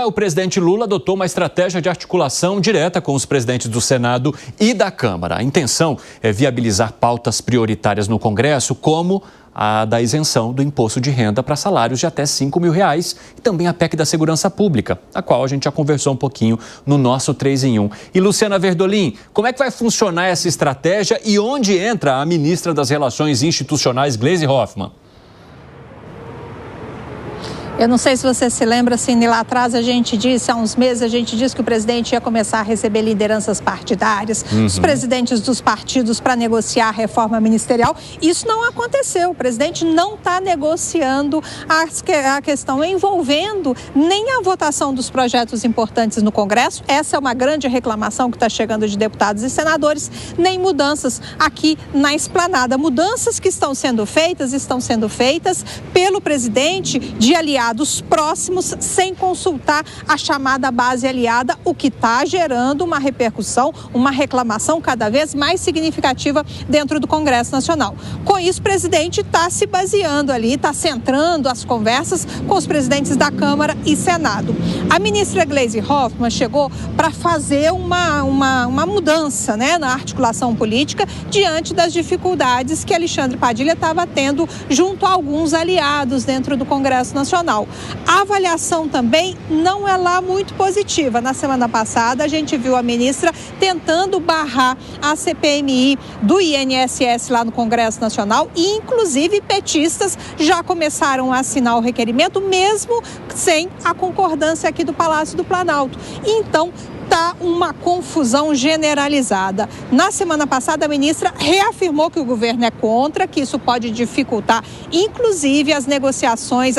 o presidente Lula adotou uma estratégia de articulação direta com os presidentes do Senado e da Câmara. A intenção é viabilizar pautas prioritárias no Congresso, como a da isenção do imposto de renda para salários de até R$5 mil e também a PEC da Segurança Pública, a qual a gente já conversou um pouquinho no nosso 3 em 1. E Luciana Verdolim, como é que vai funcionar essa estratégia e onde entra a ministra das Relações Institucionais, Gleisi Hoffmann? Eu não sei se você se lembra, Cine, lá atrás há uns meses, a gente disse que o presidente ia começar a receber lideranças partidárias, os presidentes dos partidos para negociar a reforma ministerial. Isso não aconteceu. O presidente não está negociando a questão envolvendo nem a votação dos projetos importantes no Congresso. Essa é uma grande reclamação que está chegando de deputados e senadores, nem mudanças aqui na esplanada. Mudanças que estão sendo feitas pelo presidente de aliados próximos, sem consultar a chamada base aliada, o que está gerando uma repercussão, uma reclamação cada vez mais significativa dentro do Congresso Nacional. Com isso, o presidente está se baseando ali, está centrando as conversas com os presidentes da Câmara e Senado. A ministra Gleisi Hoffmann chegou para fazer uma mudança, né, na articulação política diante das dificuldades que Alexandre Padilha estava tendo junto a alguns aliados dentro do Congresso Nacional. A avaliação também não é lá muito positiva. Na semana passada, a gente viu a ministra tentando barrar a CPMI do INSS lá no Congresso Nacional e, inclusive, petistas já começaram a assinar o requerimento, mesmo sem a concordância aqui do Palácio do Planalto. Então, está uma confusão generalizada. Na semana passada, a ministra reafirmou que o governo é contra, que isso pode dificultar, inclusive, as negociações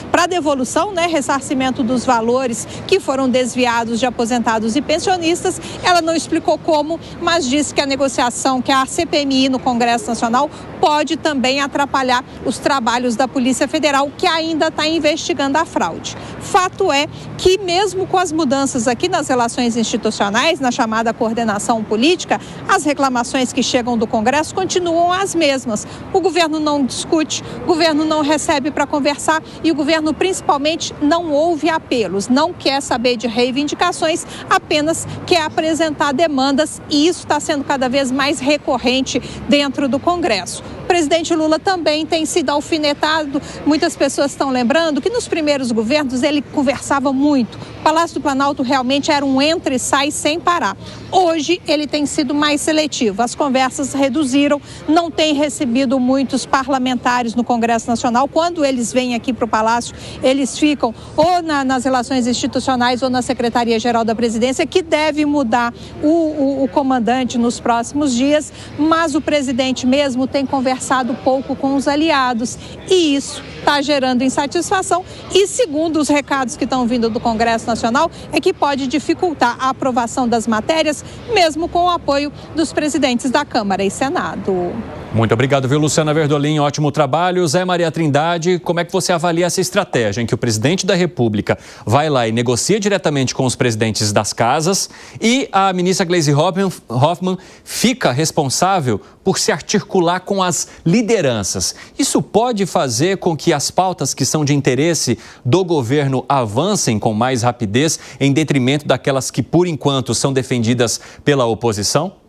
para devolução, né, ressarcimento dos valores que foram desviados de aposentados e pensionistas. Ela não explicou como, mas disse que a negociação, que a CPMI no Congresso Nacional pode também atrapalhar os trabalhos da Polícia Federal, que ainda está investigando a fraude. Fato é que, mesmo com as mudanças aqui nas relações institucionais, na chamada coordenação política, as reclamações que chegam do Congresso continuam as mesmas. O governo não discute, o governo não recebe para conversar e o governo, principalmente, não ouve apelos, não quer saber de reivindicações, apenas quer apresentar demandas, e isso está sendo cada vez mais recorrente dentro do Congresso. O presidente Lula também tem sido alfinetado. Muitas pessoas estão lembrando que nos primeiros governos ele conversava muito. O Palácio do Planalto realmente era um entra e sai sem parar. Hoje ele tem sido mais seletivo. As conversas reduziram, não tem recebido muitos parlamentares no Congresso Nacional. Quando eles vêm aqui para o Palácio, eles ficam ou nas relações institucionais ou na Secretaria-Geral da Presidência, que deve mudar o comandante nos próximos dias, mas o presidente mesmo tem conversado pouco com os aliados e isso está gerando insatisfação e, segundo os recados que estão vindo do Congresso Nacional, é que pode dificultar a aprovação das matérias, mesmo com o apoio dos presidentes da Câmara e Senado. Muito obrigado, viu, Luciana Verdolim? Ótimo trabalho. Zé Maria Trindade, como é que você avalia essa estratégia em que o presidente da República vai lá e negocia diretamente com os presidentes das casas e a ministra Gleisi Hoffmann fica responsável por se articular com as lideranças? Isso pode fazer com que as pautas que são de interesse do governo avancem com mais rapidez em detrimento daquelas que, por enquanto, são defendidas pela oposição?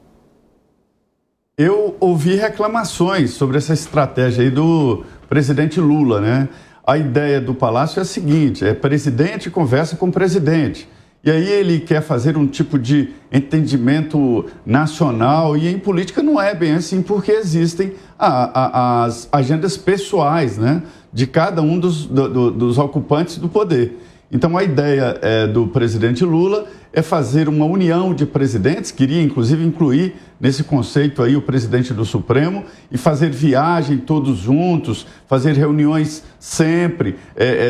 Eu ouvi reclamações sobre essa estratégia aí do presidente Lula, né? A ideia do Palácio é a seguinte, presidente conversa com presidente. E aí ele quer fazer um tipo de entendimento nacional e em política não é bem assim, porque existem as agendas pessoais, né, de cada um dos ocupantes do poder. Então a ideia do presidente Lula é fazer uma união de presidentes, queria inclusive incluir nesse conceito aí o presidente do Supremo e fazer viagem todos juntos, fazer reuniões sempre,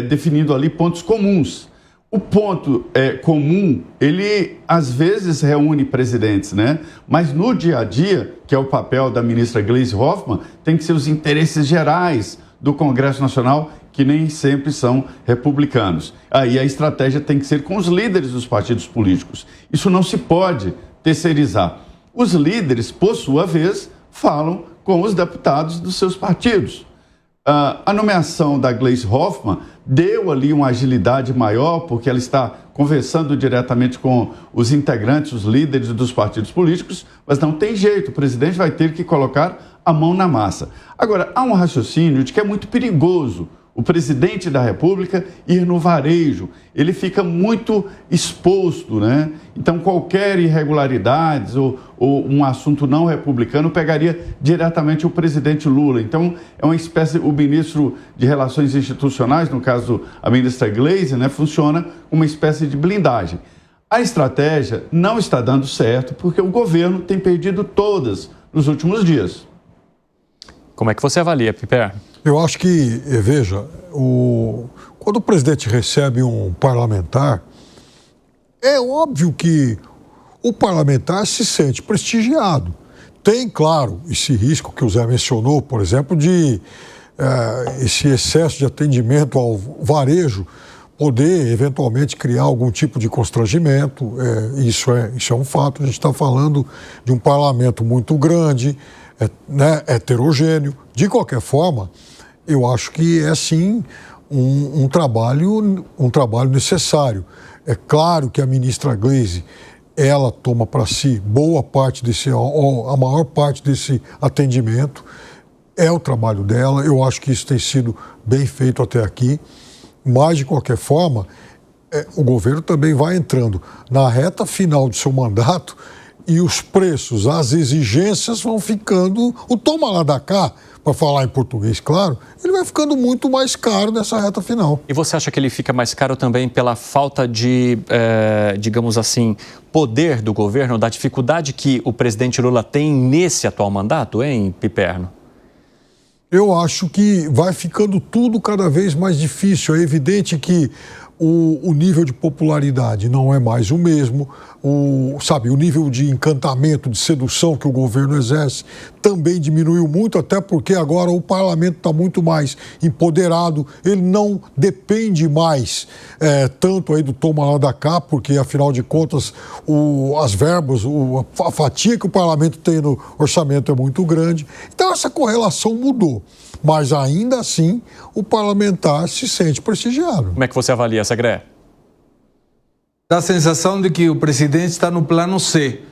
definindo ali pontos comuns. O ponto comum, ele às vezes reúne presidentes, né? Mas no dia a dia, que é o papel da ministra Gleisi Hoffmann, tem que ser os interesses gerais do Congresso Nacional, que nem sempre são republicanos. Aí a estratégia tem que ser com os líderes dos partidos políticos. Isso não se pode terceirizar. Os líderes, por sua vez, falam com os deputados dos seus partidos. A nomeação da Gleisi Hoffmann deu ali uma agilidade maior, porque ela está conversando diretamente com os integrantes, os líderes dos partidos políticos, mas não tem jeito, o presidente vai ter que colocar a mão na massa. Agora, há um raciocínio de que é muito perigoso o presidente da República ir no varejo, ele fica muito exposto, né? Então, qualquer irregularidade ou um assunto não republicano pegaria diretamente o presidente Lula. Então, é uma espécie, o ministro de Relações Institucionais, no caso a ministra Gleisi, né, funciona como uma espécie de blindagem. A estratégia não está dando certo porque o governo tem perdido todas nos últimos dias. Como é que você avalia, Piper? Eu acho que, veja, quando o presidente recebe um parlamentar, é óbvio que o parlamentar se sente prestigiado. Tem, claro, esse risco que o Zé mencionou, por exemplo, de esse excesso de atendimento ao varejo poder, eventualmente, criar algum tipo de constrangimento. Isso é um fato. A gente está falando de um parlamento muito grande, heterogêneo. De qualquer forma, eu acho que é, sim, um trabalho necessário. É claro que a ministra Gleisi, ela toma para si boa parte a maior parte desse atendimento. É o trabalho dela, eu acho que isso tem sido bem feito até aqui. Mas, de qualquer forma, o governo também vai entrando na reta final do seu mandato e os preços, as exigências vão ficando, o toma lá da cá, para falar em português, claro, ele vai ficando muito mais caro nessa reta final. E você acha que ele fica mais caro também pela falta de, digamos assim, poder do governo, da dificuldade que o presidente Lula tem nesse atual mandato, hein, Piperno? Eu acho que vai ficando tudo cada vez mais difícil. É evidente que o nível de popularidade não é mais o mesmo. O nível de encantamento, de sedução que o governo exerce também diminuiu muito, até porque agora o parlamento está muito mais empoderado, ele não depende mais tanto aí do toma lá da cá, porque afinal de contas as verbas, a fatia que o parlamento tem no orçamento é muito grande. Então essa correlação mudou. Mas ainda assim o parlamentar se sente prestigiado. Como é que você avalia, Segré? Dá a sensação de que o presidente está no plano C.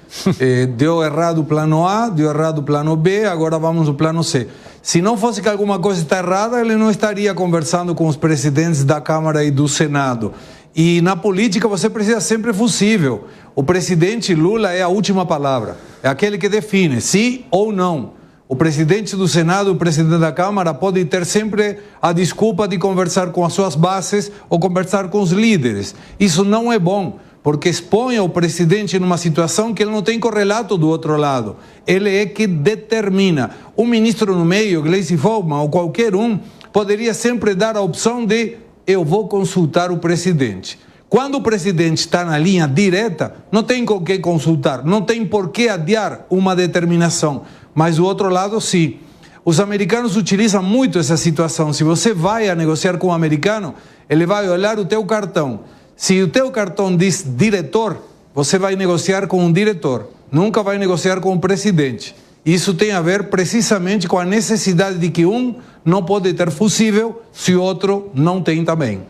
Deu errado o plano A, deu errado o plano B, agora vamos no plano C. Se não fosse que alguma coisa está errada, ele não estaria conversando com os presidentes da Câmara e do Senado. E na política você precisa sempre fusível. O presidente Lula é a última palavra. É aquele que define sim ou não. O presidente do Senado, o presidente da Câmara, pode ter sempre a desculpa de conversar com as suas bases ou conversar com os líderes. Isso não é bom, porque expõe o presidente numa situação que ele não tem correlato do outro lado. Ele é que determina. O ministro no meio, Gleisi Hoffmann ou qualquer um, poderia sempre dar a opção de eu vou consultar o presidente. Quando o presidente está na linha direta, não tem com que consultar, não tem por que adiar uma determinação. Mas do outro lado, sim. Os americanos utilizam muito essa situação. Se você vai a negociar com um americano, ele vai olhar o teu cartão. Se o teu cartão diz diretor, você vai negociar com um diretor. Nunca vai negociar com o presidente. Isso tem a ver precisamente com a necessidade de que um não pode ter fusível se o outro não tem também.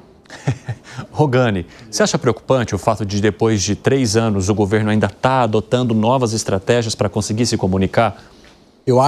Rogani, você acha preocupante o fato de depois de 3 anos o governo ainda está adotando novas estratégias para conseguir se comunicar?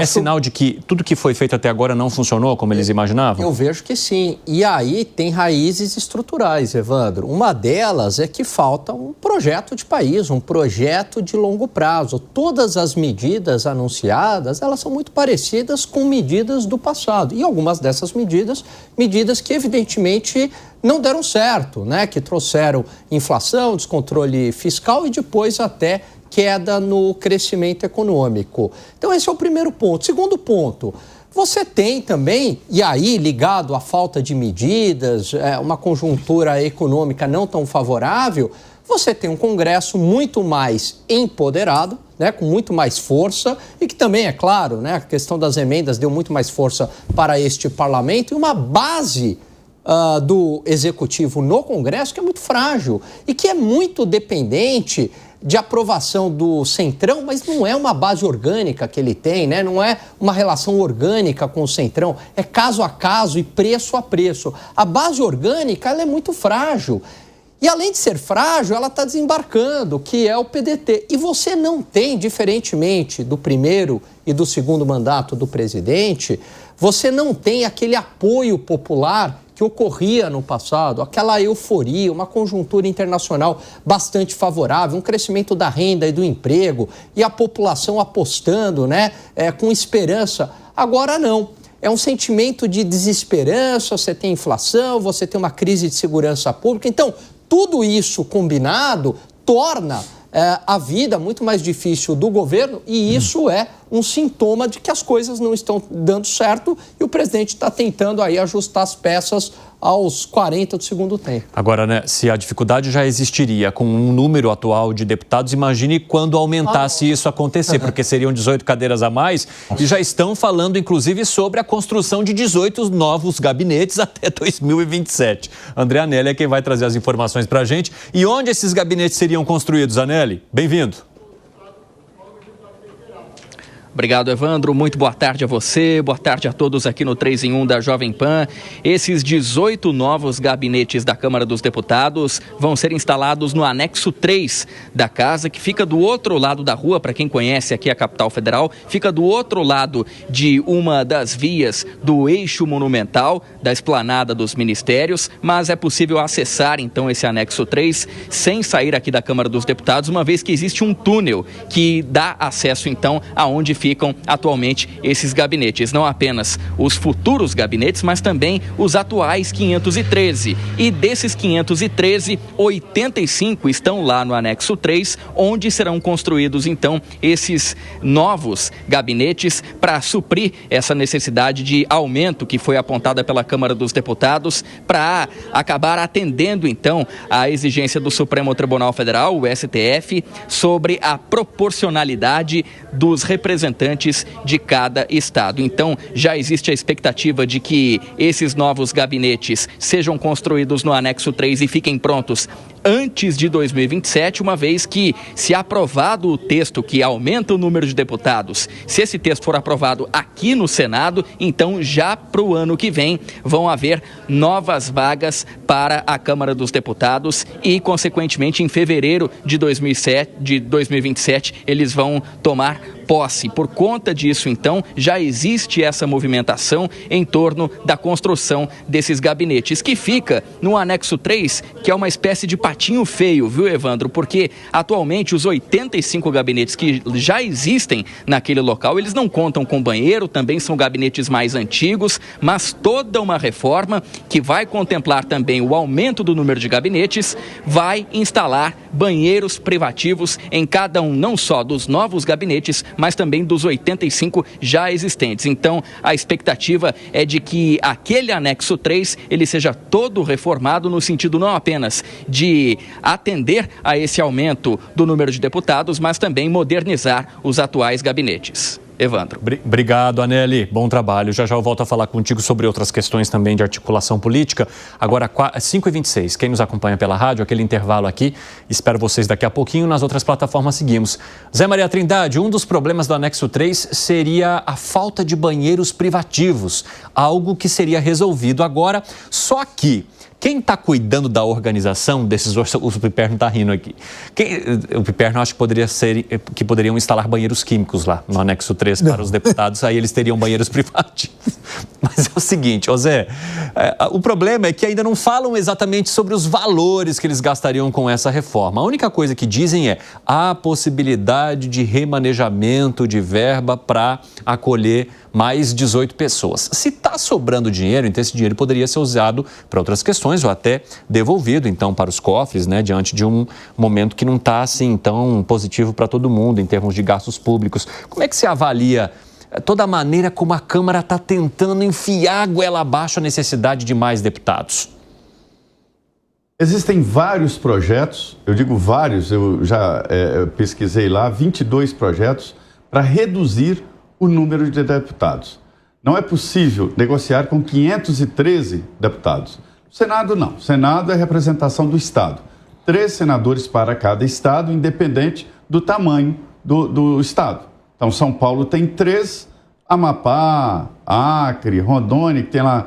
É sinal de que tudo que foi feito até agora não funcionou como eles imaginavam? Eu vejo que sim. E aí tem raízes estruturais, Evandro. Uma delas é que falta um projeto de país, um projeto de longo prazo. Todas as medidas anunciadas, elas são muito parecidas com medidas do passado. E algumas dessas medidas que evidentemente não deram certo, né? Que trouxeram inflação, descontrole fiscal e depois até queda no crescimento econômico. Então esse é o primeiro ponto. Segundo ponto, você tem também, e aí ligado à falta de medidas, uma conjuntura econômica não tão favorável, você tem um Congresso muito mais empoderado, né, com muito mais força, e que também, é claro, né, a questão das emendas deu muito mais força para este parlamento, e uma base do Executivo no Congresso que é muito frágil e que é muito dependente de aprovação do Centrão, mas não é uma base orgânica que ele tem, né? Não é uma relação orgânica com o Centrão, é caso a caso e preço a preço. A base orgânica ela é muito frágil. E além de ser frágil, ela está desembarcando, que é o PDT. E você não tem, diferentemente do primeiro e do segundo mandato do presidente, você não tem aquele apoio popular que ocorria no passado, aquela euforia, uma conjuntura internacional bastante favorável, um crescimento da renda e do emprego e a população apostando, né, com esperança. Agora não. É um sentimento de desesperança, você tem inflação, você tem uma crise de segurança pública. Então, tudo isso combinado torna a vida muito mais difícil do governo e isso é um sintoma de que as coisas não estão dando certo e o presidente está tentando aí ajustar as peças aos 40 do segundo tempo. Agora, né, se a dificuldade já existiria com um número atual de deputados, imagine quando aumentasse isso acontecer, porque seriam 18 cadeiras a mais e já estão falando, inclusive, sobre a construção de 18 novos gabinetes até 2027. André Anelli é quem vai trazer as informações para a gente. E onde esses gabinetes seriam construídos, Anelli? Bem-vindo. Obrigado, Evandro. Muito boa tarde a você, boa tarde a todos aqui no 3 em 1 da Jovem Pan. Esses 18 novos gabinetes da Câmara dos Deputados vão ser instalados no anexo 3 da casa, que fica do outro lado da rua, para quem conhece aqui a capital federal, fica do outro lado de uma das vias do eixo monumental, da esplanada dos ministérios, mas é possível acessar então esse anexo 3 sem sair aqui da Câmara dos Deputados, uma vez que existe um túnel que dá acesso então aonde ficam atualmente esses gabinetes, não apenas os futuros gabinetes, mas também os atuais 513. E desses 513, 85 estão lá no anexo 3, onde serão construídos então esses novos gabinetes para suprir essa necessidade de aumento que foi apontada pela Câmara dos Deputados para acabar atendendo então a exigência do Supremo Tribunal Federal, o STF, sobre a proporcionalidade dos representantes de cada estado. Então, já existe a expectativa de que esses novos gabinetes sejam construídos no anexo 3 e fiquem prontos antes de 2027, uma vez que, se aprovado o texto que aumenta o número de deputados, se esse texto for aprovado aqui no Senado, então já para o ano que vem vão haver novas vagas para a Câmara dos Deputados e, consequentemente, em fevereiro de 2027, eles vão tomar posse. Por conta disso, então, já existe essa movimentação em torno da construção desses gabinetes, que fica no anexo 3, que é uma espécie de patinho feio, viu, Evandro? Porque atualmente os 85 gabinetes que já existem naquele local, eles não contam com banheiro, também são gabinetes mais antigos, mas toda uma reforma que vai contemplar também o aumento do número de gabinetes, vai instalar banheiros privativos em cada um, não só dos novos gabinetes, mas também dos 85 já existentes. Então, a expectativa é de que aquele anexo 3, ele seja todo reformado no sentido não apenas de atender a esse aumento do número de deputados, mas também modernizar os atuais gabinetes. Evandro. Obrigado, Anelli. Bom trabalho. Já eu volto a falar contigo sobre outras questões também de articulação política. Agora, 5h26. Quem nos acompanha pela rádio, aquele intervalo aqui. Espero vocês daqui a pouquinho. Nas outras plataformas seguimos. Zé Maria Trindade, um dos problemas do anexo 3 seria a falta de banheiros privativos. Algo que seria resolvido agora. Só que quem está cuidando da organização desses... O Piperno está rindo aqui. O Piperno acho que poderiam instalar banheiros químicos lá no anexo 3 para os deputados, aí eles teriam banheiros privativos. Mas é o seguinte, Zé, o problema é que ainda não falam exatamente sobre os valores que eles gastariam com essa reforma. A única coisa que dizem é a possibilidade de remanejamento de verba para acolher mais 18 pessoas. Se está sobrando dinheiro, então esse dinheiro poderia ser usado para outras questões ou até devolvido, então, para os cofres, né, diante de um momento que não está, assim, tão positivo para todo mundo em termos de gastos públicos. Como é que você avalia toda a maneira como a Câmara está tentando enfiar a goela abaixo a necessidade de mais deputados? Existem vários projetos, eu digo vários, eu já pesquisei lá, 22 projetos para reduzir o número de deputados. Não é possível negociar com 513 deputados. O Senado não. O Senado é representação do Estado. 3 senadores para cada estado, independente do tamanho do estado. Então, São Paulo tem 3, Amapá, Acre, Rondônia, que tem lá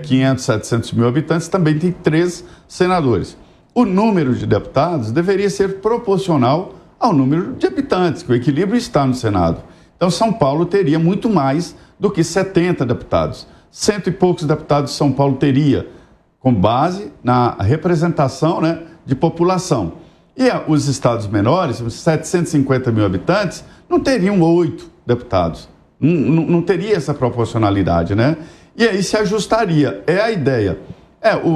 500, 700 mil habitantes, também tem 3 senadores. O número de deputados deveria ser proporcional ao número de habitantes, que o equilíbrio está no Senado. Então, São Paulo teria muito mais do que 70 deputados. 100 e poucos deputados São Paulo teria, com base na representação, né, de população. E os estados menores, 750 mil habitantes, não teriam 8 deputados. Não teria essa proporcionalidade, né? E aí se ajustaria. É a ideia.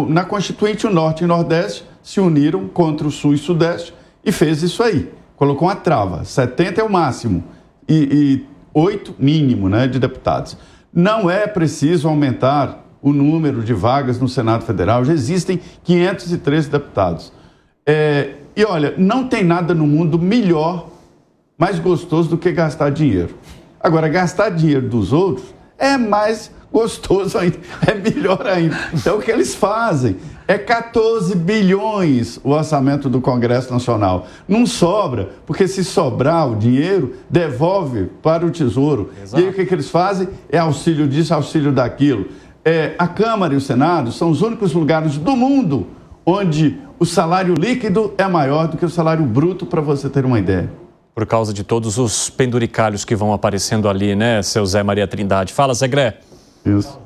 Na Constituinte, o Norte e o Nordeste se uniram contra o Sul e Sudeste e fez isso aí. Colocou uma trava. 70 é o máximo e 8 mínimo, né, de deputados. Não é preciso aumentar o número de vagas no Senado Federal. Já existem 513 deputados. E olha, não tem nada no mundo melhor, mais gostoso do que gastar dinheiro. Agora, gastar dinheiro dos outros é mais gostoso ainda, é melhor ainda. Então, o que eles fazem? 14 bilhões o orçamento do Congresso Nacional. Não sobra, porque se sobrar o dinheiro, devolve para o Tesouro. Exato. E aí o que eles fazem? É auxílio disso, auxílio daquilo. A Câmara e o Senado são os únicos lugares do mundo onde o salário líquido é maior do que o salário bruto, para você ter uma ideia. Por causa de todos os penduricalhos que vão aparecendo ali, né, seu Zé Maria Trindade. Fala, Zé Gré. Isso.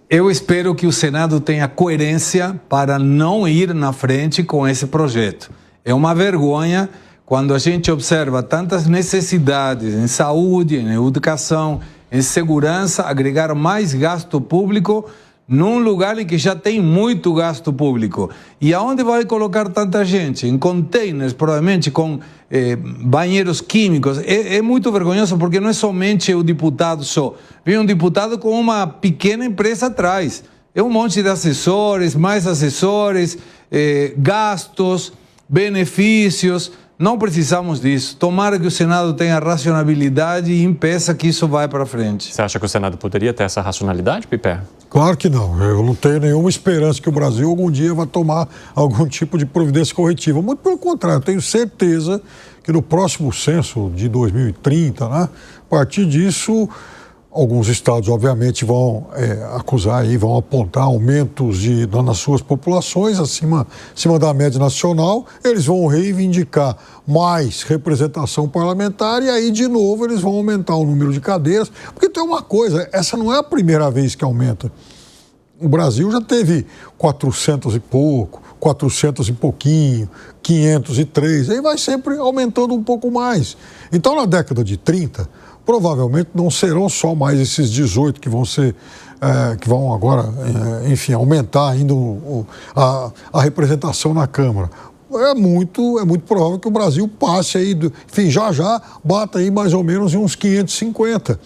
Eu espero que o Senado tenha coerência para não ir na frente com esse projeto. É uma vergonha quando a gente observa tantas necessidades em saúde, em educação, em segurança, agregar mais gasto público num lugar em que já tem muito gasto público. E aonde vai colocar tanta gente? Em containers, provavelmente com banheiros químicos. É muito vergonhoso, porque não é somente o deputado só. Vem um deputado com uma pequena empresa atrás. É um monte de assessores, mais assessores, gastos, benefícios. Não precisamos disso. Tomara que o Senado tenha racionalidade e impeça que isso vá para frente. Você acha que o Senado poderia ter essa racionalidade, Piper? Claro que não. Eu não tenho nenhuma esperança que o Brasil algum dia vai tomar algum tipo de providência corretiva. Muito pelo contrário, eu tenho certeza que no próximo censo de 2030, né, a partir disso, alguns estados, obviamente, vão acusar e vão apontar aumentos nas suas populações acima da média nacional. Eles vão reivindicar mais representação parlamentar e aí, de novo, eles vão aumentar o número de cadeiras. Porque tem uma coisa, essa não é a primeira vez que aumenta. O Brasil já teve 400 e pouco, 400 e pouquinho, 503, aí vai sempre aumentando um pouco mais. Então, na década de 30... provavelmente não serão só mais esses 18 que vão ser, que vão agora, enfim, aumentar ainda a representação na Câmara. É muito provável que o Brasil passe aí, enfim, já bata aí mais ou menos em uns 550.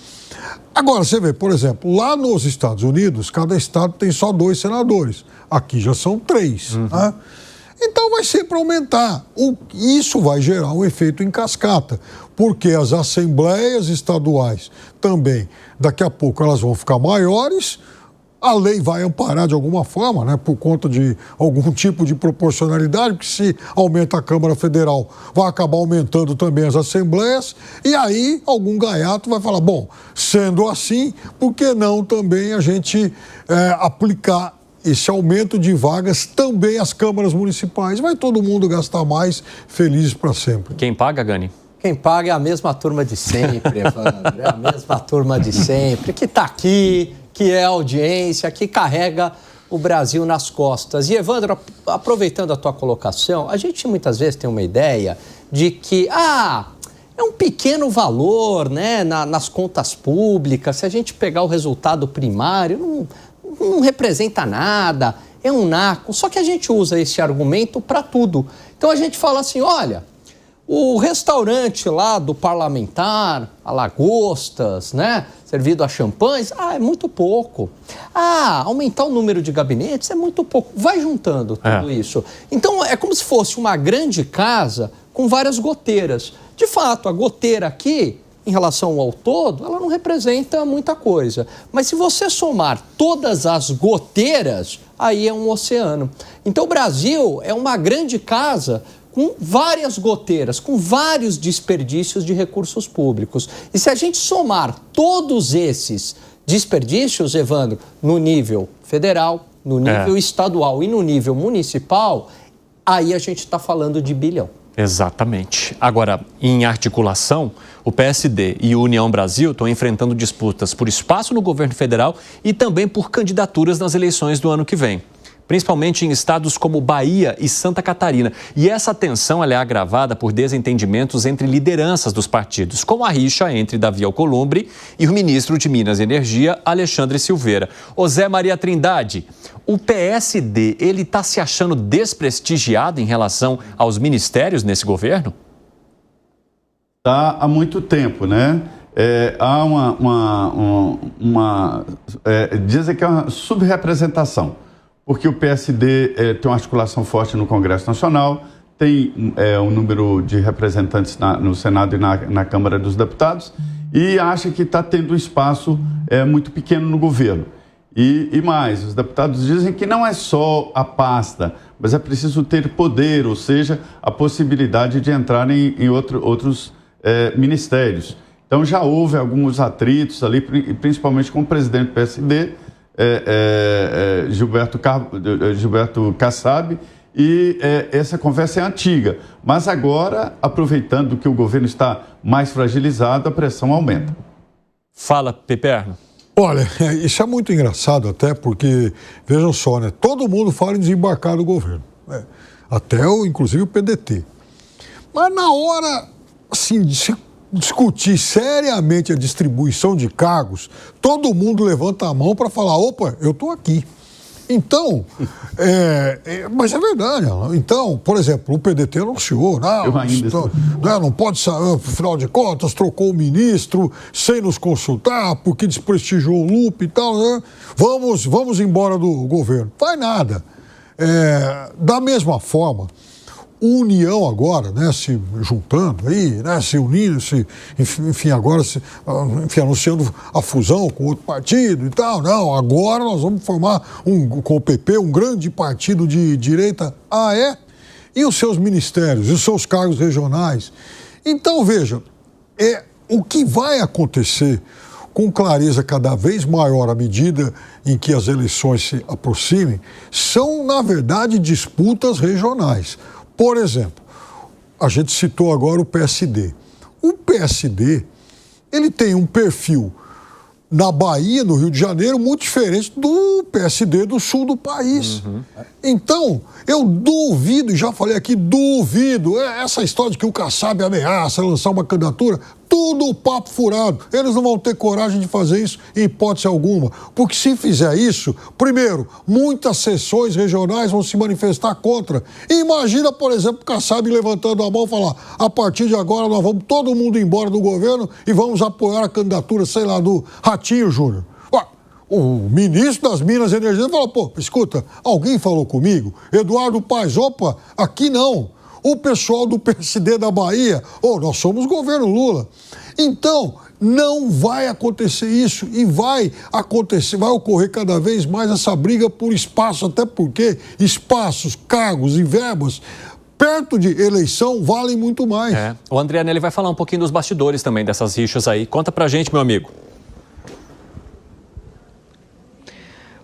Agora, você vê, por exemplo, lá nos Estados Unidos, cada estado tem só 2 senadores. Aqui já são 3, né? Então vai sempre aumentar. Isso vai gerar um efeito em cascata, porque as assembleias estaduais também, daqui a pouco elas vão ficar maiores, a lei vai amparar de alguma forma, né, por conta de algum tipo de proporcionalidade, porque se aumenta a Câmara Federal, vai acabar aumentando também as assembleias, e aí algum gaiato vai falar, bom, sendo assim, por que não também a gente aplicar esse aumento de vagas também às câmaras municipais? Vai todo mundo gastar mais, felizes para sempre. Quem paga, Gani? Quem paga é a mesma turma de sempre, Evandro. É a mesma turma de sempre, que está aqui, que é a audiência, que carrega o Brasil nas costas. E, Evandro, aproveitando a tua colocação, a gente muitas vezes tem uma ideia de que, é um pequeno valor, né, nas contas públicas, se a gente pegar o resultado primário, não representa nada, é um naco. Só que a gente usa esse argumento para tudo. Então a gente fala assim, olha, o restaurante lá do parlamentar, a lagostas, né, servido a champanhes, é muito pouco. Aumentar o número de gabinetes é muito pouco. Vai juntando tudo isso. Então é como se fosse uma grande casa com várias goteiras. De fato, a goteira aqui em relação ao todo, ela não representa muita coisa. Mas se você somar todas as goteiras, aí é um oceano. Então o Brasil é uma grande casa com várias goteiras, com vários desperdícios de recursos públicos. E se a gente somar todos esses desperdícios, Evandro, no nível federal, no nível estadual e no nível municipal, aí a gente está falando de bilhão. Exatamente. Agora, em articulação, o PSD e o União Brasil estão enfrentando disputas por espaço no governo federal e também por candidaturas nas eleições do ano que vem, principalmente em estados como Bahia e Santa Catarina. E essa tensão ela é agravada por desentendimentos entre lideranças dos partidos, como a rixa entre Davi Alcolumbre e o ministro de Minas e Energia, Alexandre Silveira. Ô Zé Maria Trindade, o PSD, ele está se achando desprestigiado em relação aos ministérios nesse governo? Está há muito tempo, né? Há dizem que é uma subrepresentação, porque o PSD tem uma articulação forte no Congresso Nacional, tem um número de representantes no Senado e na Câmara dos Deputados, e acha que está tendo um espaço muito pequeno no governo. E mais, os deputados dizem que não é só a pasta, mas é preciso ter poder, ou seja, a possibilidade de entrar em outros ministérios. Então já houve alguns atritos ali, principalmente com o presidente do PSD, Gilberto Kassab, e essa conversa é antiga. Mas agora, aproveitando que o governo está mais fragilizado, a pressão aumenta. Fala, Piperno. Olha, isso é muito engraçado até porque, vejam só, né? Todo mundo fala em desembarcar do governo, né? Até inclusive o PDT. Mas na hora, assim, de se discutir seriamente a distribuição de cargos, todo mundo levanta a mão para falar, opa, eu estou aqui. Então, mas é verdade. Então, por exemplo, o PDT anunciou, não pode sair, afinal de contas, trocou o ministro sem nos consultar, porque desprestigiou o Lupe e tal, né? Vamos embora do governo. Vai nada. Da mesma forma, o União agora, né, se juntando aí, né, se unindo, enfim, agora anunciando a fusão com outro partido e tal. Não, agora nós vamos formar com o PP um grande partido de direita. Ah, é? E os seus ministérios, e os seus cargos regionais? Então, veja, o que vai acontecer com clareza cada vez maior à medida em que as eleições se aproximem, são, na verdade, disputas regionais. Por exemplo, a gente citou agora o PSD. O PSD, ele tem um perfil na Bahia, no Rio de Janeiro, muito diferente do PSD do sul do país. Uhum. Então, eu duvido, já falei aqui, duvido, essa história de que o Kassab ameaça lançar uma candidatura, tudo papo furado. Eles não vão ter coragem de fazer isso em hipótese alguma. Porque se fizer isso, primeiro, muitas seções regionais vão se manifestar contra. Imagina, por exemplo, o Kassab levantando a mão e falar, a partir de agora nós vamos todo mundo embora do governo e vamos apoiar a candidatura, sei lá, do Ratinho Júnior. O ministro das Minas e Energia falou, pô, escuta, alguém falou comigo? Eduardo Paes, opa, aqui não. O pessoal do PSD da Bahia, nós somos governo Lula. Então, não vai acontecer isso e vai ocorrer cada vez mais essa briga por espaço, até porque espaços, cargos e verbas perto de eleição valem muito mais. O André Anelli vai falar um pouquinho dos bastidores também dessas rixas aí. Conta pra gente, meu amigo.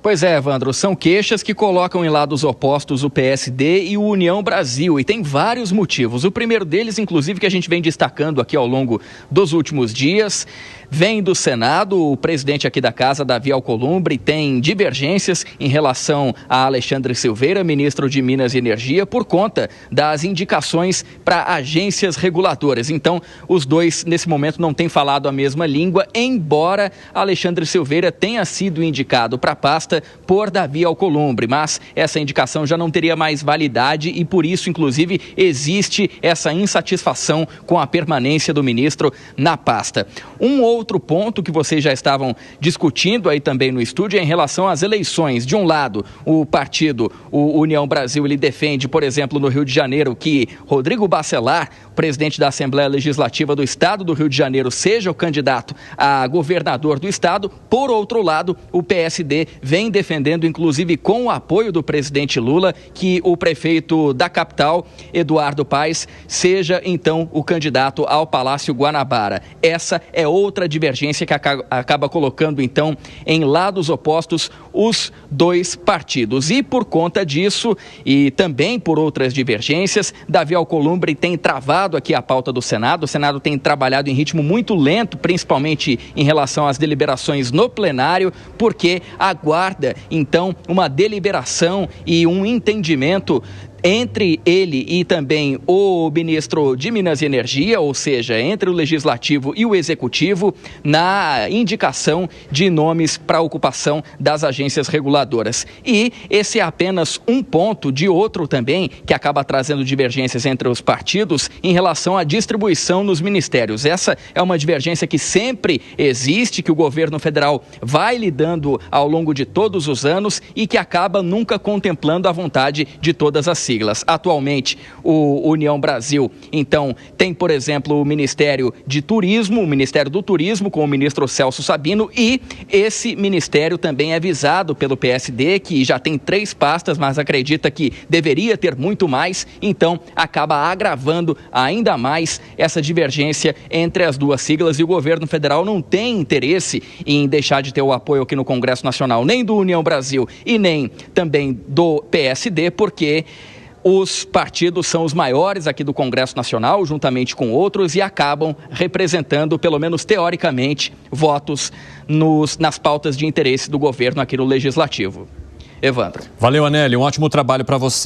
Pois é, Evandro, são queixas que colocam em lados opostos o PSD e o União Brasil, e tem vários motivos. O primeiro deles, inclusive, que a gente vem destacando aqui ao longo dos últimos dias, vem do Senado. O presidente aqui da casa, Davi Alcolumbre, tem divergências em relação a Alexandre Silveira, ministro de Minas e Energia, por conta das indicações para agências reguladoras. Então, os dois, nesse momento, não têm falado a mesma língua, embora Alexandre Silveira tenha sido indicado para a pasta pasta por Davi Alcolumbre, mas essa indicação já não teria mais validade e por isso, inclusive, existe essa insatisfação com a permanência do ministro na pasta. Um outro ponto que vocês já estavam discutindo aí também no estúdio é em relação às eleições. De um lado, o partido, o União Brasil, ele defende, por exemplo, no Rio de Janeiro, que Rodrigo Bacelar, presidente da Assembleia Legislativa do Estado do Rio de Janeiro, seja o candidato a governador do Estado. Por outro lado, o PSD vem defendendo, inclusive com o apoio do presidente Lula, que o prefeito da capital, Eduardo Paes, seja então o candidato ao Palácio Guanabara. Essa é outra divergência que acaba colocando então em lados opostos os dois partidos. E por conta disso, e também por outras divergências, Davi Alcolumbre tem travado aqui a pauta do Senado. O Senado tem trabalhado em ritmo muito lento, principalmente em relação às deliberações no plenário, porque aguarda então uma deliberação e um entendimento entre ele e também o ministro de Minas e Energia, ou seja, entre o Legislativo e o Executivo, na indicação de nomes para a ocupação das agências reguladoras. E esse é apenas um ponto de outro também, que acaba trazendo divergências entre os partidos em relação à distribuição nos ministérios. Essa é uma divergência que sempre existe, que o governo federal vai lidando ao longo de todos os anos e que acaba nunca contemplando a vontade de todas as siglas. Atualmente, o União Brasil, então, tem, por exemplo, o Ministério de Turismo, o Ministério do Turismo, com o ministro Celso Sabino, e esse ministério também é visado pelo PSD, que já tem 3 pastas, mas acredita que deveria ter muito mais, então acaba agravando ainda mais essa divergência entre as duas siglas, e o governo federal não tem interesse em deixar de ter o apoio aqui no Congresso Nacional, nem do União Brasil e nem também do PSD, porque os partidos são os maiores aqui do Congresso Nacional, juntamente com outros, e acabam representando, pelo menos teoricamente, votos nas pautas de interesse do governo aqui no Legislativo. Evandro. Valeu, Anélio. Um ótimo trabalho para você.